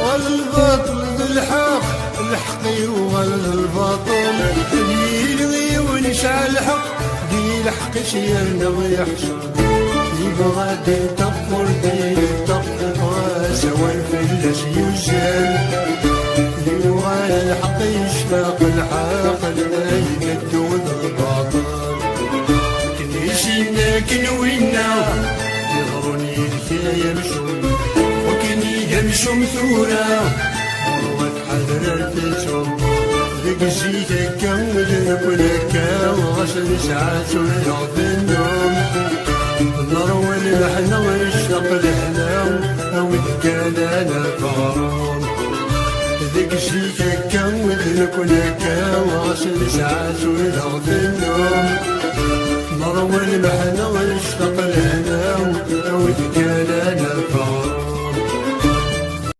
والباطل ذو الحق، الحق يوغل الباطل، يلغي ونشعل الحق، دي الحق شيرنا ويحشر، يبغى دي تطفر دي تطفر سواء في اللاش يوزن، يبغى الحق يشفاق الحق لا يقدون الباطل، كنيشينا كنوينا يغروني الكيا يمشون وكني يمشون ثورة حضرتهم ذيك جيتك كمل كلك وغسل ساعات ويعظ النوم، نروي المحنة ونشتاق الحلام ودكان انا فغرام، ذيك جيتك كمل كلك وغسل ساعات ويعظ النوم، نروي المحنة ونشتاق الحلام ودكان انا فغرام.